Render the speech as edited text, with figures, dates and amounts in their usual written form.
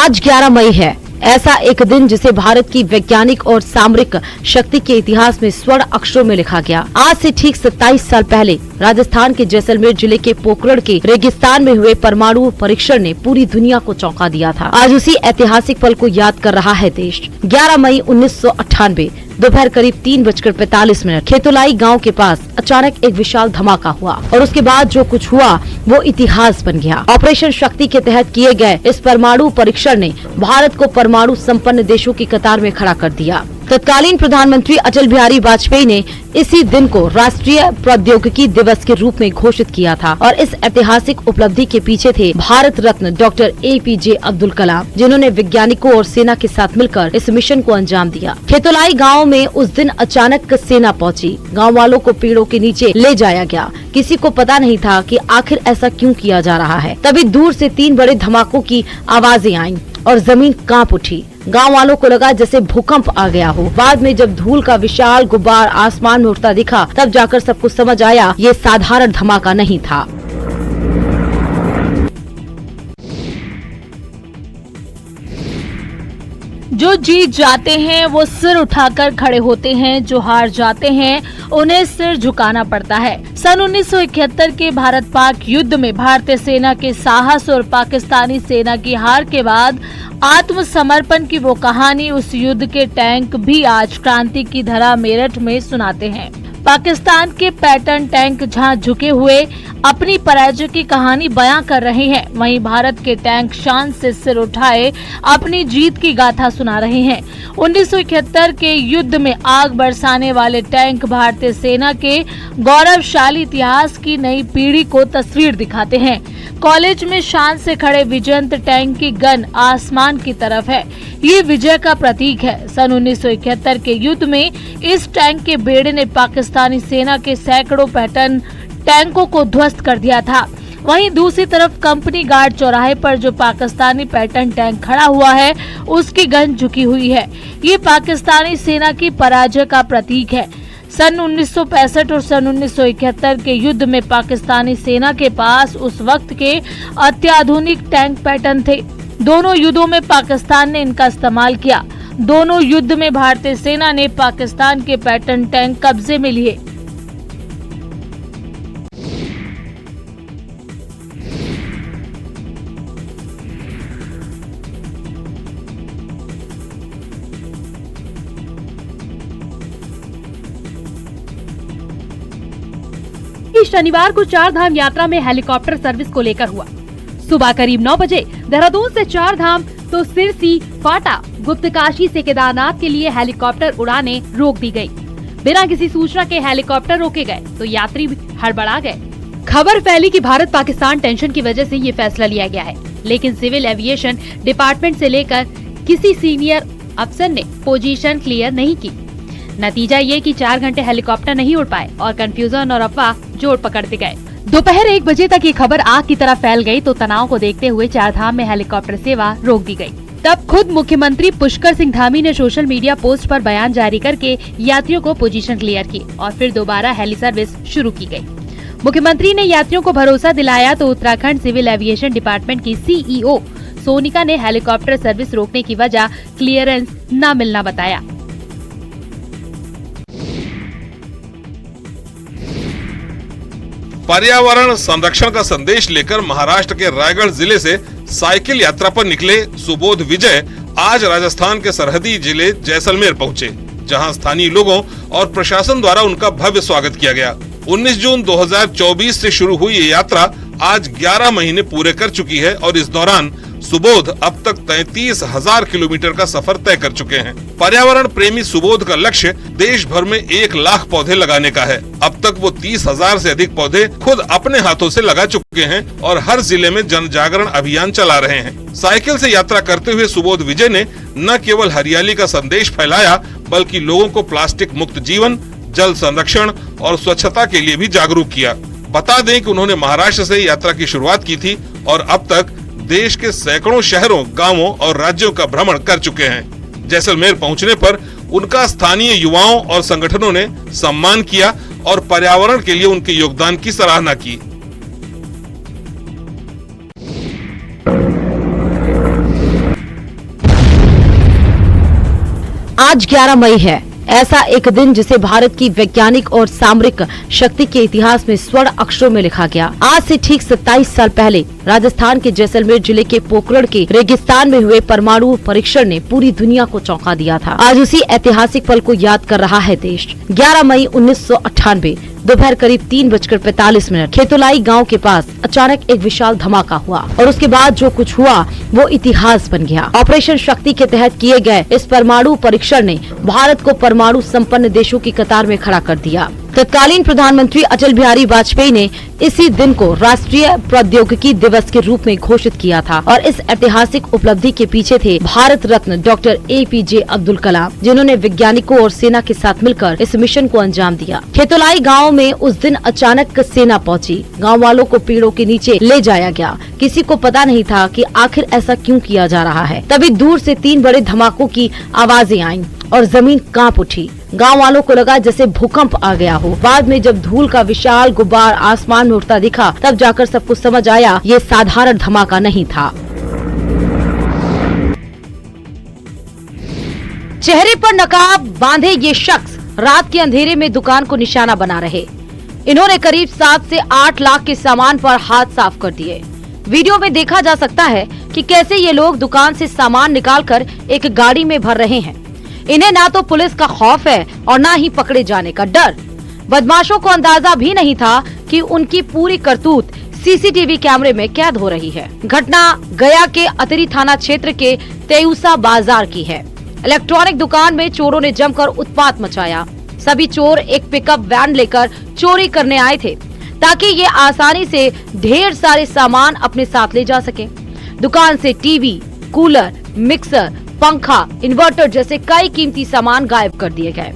आज 11 मई है, ऐसा एक दिन जिसे भारत की वैज्ञानिक और सामरिक शक्ति के इतिहास में स्वर्ण अक्षरों में लिखा गया। आज से ठीक 27 साल पहले राजस्थान के जैसलमेर जिले के पोखरण के रेगिस्तान में हुए परमाणु परीक्षण ने पूरी दुनिया को चौंका दिया था। आज उसी ऐतिहासिक पल को याद कर रहा है देश। 11 मई 1998 दोपहर करीब 3:45 खेतोलाई गांव के पास अचानक एक विशाल धमाका हुआ और उसके बाद जो कुछ हुआ वो इतिहास बन गया। ऑपरेशन शक्ति के तहत किए गए इस परमाणु परीक्षण ने भारत को परमाणु संपन्न देशों की कतार में खड़ा कर दिया। तत्कालीन प्रधानमंत्री अटल बिहारी वाजपेयी ने इसी दिन को राष्ट्रीय प्रौद्योगिकी दिवस के रूप में घोषित किया था और इस ऐतिहासिक उपलब्धि के पीछे थे भारत रत्न डॉक्टर APJ अब्दुल कलाम, जिन्होंने वैज्ञानिकों और सेना के साथ मिलकर इस मिशन को अंजाम दिया। खेतोलाई गांव में उस दिन अचानक सेना पहुंची। गांव वालों को पेड़ों के नीचे ले जाया गया। किसी को पता नहीं था कि आखिर ऐसा क्यों किया जा रहा है। तभी दूर से 3 बड़े धमाकों की आवाजें आईं और जमीन कांप उठी। गांव वालों को लगा जैसे भूकंप आ गया हो। बाद में जब धूल का विशाल गुब्बार आसमान में उड़ता दिखा, तब जाकर सबको समझ आया ये साधारण धमाका नहीं था। जो जीत जाते हैं वो सिर उठाकर खड़े होते हैं, जो हार जाते हैं उन्हें सिर झुकाना पड़ता है। सन 1971 के भारत पाक युद्ध में भारतीय सेना के साहस और पाकिस्तानी सेना की हार के बाद आत्मसमर्पण की वो कहानी उस युद्ध के टैंक भी आज क्रांति की धरा मेरठ में सुनाते हैं। पाकिस्तान के पैटर्न टैंक जहां झुके हुए अपनी पराजय की कहानी बयां कर रहे हैं, वहीं भारत के टैंक शान से सिर उठाए अपनी जीत की गाथा सुना रहे हैं। 1971 के युद्ध में आग बरसाने वाले टैंक भारतीय सेना के गौरवशाली इतिहास की नई पीढ़ी को तस्वीर दिखाते हैं। कॉलेज में शान से खड़े विजयंत टैंक की गन आसमान की तरफ है, ये विजय का प्रतीक है। सन 1971 के युद्ध में इस टैंक के बेड़े ने पाकिस्तानी सेना के सैकड़ों पैटर्न टैंकों को ध्वस्त कर दिया था। वहीं दूसरी तरफ कंपनी गार्ड चौराहे पर जो पाकिस्तानी पैटर्न टैंक खड़ा हुआ है, उसकी गन झुकी हुई है। ये पाकिस्तानी सेना की पराजय का प्रतीक है। सन 1965 और सन 1971 के युद्ध में पाकिस्तानी सेना के पास उस वक्त के अत्याधुनिक टैंक पैटर्न थे। दोनों युद्धों में पाकिस्तान ने इनका इस्तेमाल किया। दोनों युद्ध में भारतीय सेना ने पाकिस्तान के पैटर्न टैंक कब्जे में लिए। शनिवार को 4 धाम यात्रा में हेलीकॉप्टर सर्विस को लेकर हुआ। सुबह करीब 9 बजे देहरादून से 4 धाम तो सिरसी, फाटा, गुप्तकाशी से केदारनाथ के लिए हेलीकॉप्टर उड़ानें रोक दी गई। बिना किसी सूचना के हेलीकॉप्टर रोके गए तो यात्री हड़बड़ा गए। खबर फैली कि भारत पाकिस्तान टेंशन की वजह से ये फैसला लिया गया है, लेकिन सिविल एविएशन डिपार्टमेंट से लेकर किसी सीनियर अफसर ने पोजीशन क्लियर नहीं की। नतीजा ये कि 4 घंटे हेलीकॉप्टर नहीं उड़ पाए और कंफ्यूजन और अफवाह जोर पकड़ते गए। दोपहर 1 बजे तक ये खबर आग की तरह फैल गई तो तनाव को देखते हुए 4 धाम में हेलीकॉप्टर सेवा रोक दी गई। तब खुद मुख्यमंत्री पुष्कर सिंह धामी ने सोशल मीडिया पोस्ट पर बयान जारी करके यात्रियों को पोजीशन क्लियर की और फिर दोबारा हेली सर्विस शुरू की गई। मुख्यमंत्री ने यात्रियों को भरोसा दिलाया तो उत्तराखंड सिविल एविएशन डिपार्टमेंट की CEO सोनिका ने हेलीकॉप्टर सर्विस रोकने की वजह क्लियरेंस न मिलना बताया। पर्यावरण संरक्षण का संदेश लेकर महाराष्ट्र के रायगढ़ जिले से साइकिल यात्रा पर निकले सुबोध विजय आज राजस्थान के सरहदी जिले जैसलमेर पहुंचे, जहां स्थानीय लोगों और प्रशासन द्वारा उनका भव्य स्वागत किया गया। 19 जून 2024 से शुरू हुई ये यात्रा आज 11 महीने पूरे कर चुकी है और इस दौरान सुबोध अब तक 33,000 किलोमीटर का सफर तय कर चुके हैं। पर्यावरण प्रेमी सुबोध का लक्ष्य देश भर में 1 लाख पौधे लगाने का है। अब तक वो 30,000 से अधिक पौधे खुद अपने हाथों से लगा चुके हैं और हर जिले में जन जागरण अभियान चला रहे हैं। साइकिल से यात्रा करते हुए सुबोध विजय ने न केवल हरियाली का संदेश फैलाया, बल्कि लोगों को प्लास्टिक मुक्त जीवन, जल संरक्षण और स्वच्छता के लिए भी जागरूक किया। बता दें कि उन्होंने महाराष्ट्र से यात्रा की शुरुआत की थी और अब तक देश के सैकड़ों शहरों, गांवों और राज्यों का भ्रमण कर चुके हैं। जैसलमेर पहुंचने पर उनका स्थानीय युवाओं और संगठनों ने सम्मान किया और पर्यावरण के लिए उनके योगदान की सराहना की। आज 11 मई है, ऐसा एक दिन जिसे भारत की वैज्ञानिक और सामरिक शक्ति के इतिहास में स्वर्ण अक्षरों में लिखा गया। आज से ठीक 27 साल पहले राजस्थान के जैसलमेर जिले के पोखरण के रेगिस्तान में हुए परमाणु परीक्षण ने पूरी दुनिया को चौंका दिया था। आज उसी ऐतिहासिक पल को याद कर रहा है देश। 11 मई 1998 दोपहर करीब 3:45 खेतोलाई गांव के पास अचानक एक विशाल धमाका हुआ और उसके बाद जो कुछ हुआ वो इतिहास बन गया। ऑपरेशन शक्ति के तहत किए गए इस परमाणु परीक्षण ने भारत को परमाणु संपन्न देशों की कतार में खड़ा कर दिया। तत्कालीन प्रधानमंत्री अटल बिहारी वाजपेयी ने इसी दिन को राष्ट्रीय प्रौद्योगिकी दिवस के रूप में घोषित किया था और इस ऐतिहासिक उपलब्धि के पीछे थे भारत रत्न डॉक्टर APJ अब्दुल कलाम, जिन्होंने वैज्ञानिकों और सेना के साथ मिलकर इस मिशन को अंजाम दिया। खेतोलाई गांव में उस दिन अचानक सेना पहुंची। गांव वालों को पेड़ों के नीचे ले जाया गया। किसी को पता नहीं था कि आखिर ऐसा क्यों किया जा रहा है। तभी दूर से 3 बड़े धमाकों की आवाजें आईं और जमीन कांप उठी। गांव वालों को लगा जैसे भूकंप आ गया हो। बाद में जब धूल का विशाल गुब्बार आसमान में उड़ता दिखा, तब जाकर सबको समझ आया ये साधारण धमाका नहीं था। चेहरे पर नकाब बांधे ये शख्स रात के अंधेरे में दुकान को निशाना बना रहे। इन्होंने करीब 7 से 8 लाख के सामान पर हाथ साफ कर दिए। वीडियो में देखा जा सकता है कि कैसे ये लोग दुकान से सामान निकालकर एक गाड़ी में भर रहे हैं। इन्हें ना तो पुलिस का खौफ है और ना ही पकड़े जाने का डर। बदमाशों को अंदाजा भी नहीं था कि उनकी पूरी करतूत CCTV कैमरे में कैद हो रही है। घटना गया के अतरी थाना क्षेत्र के तेऊसा बाजार की है। इलेक्ट्रॉनिक दुकान में चोरों ने जमकर उत्पात मचाया। सभी चोर एक पिकअप वैन लेकर चोरी करने आए थे ताकि ये आसानी से ढेर सारे सामान अपने साथ ले जा सके। दुकान से टीवी, कूलर, मिक्सर, पंखा, इन्वर्टर जैसे कई कीमती सामान गायब कर दिए गए।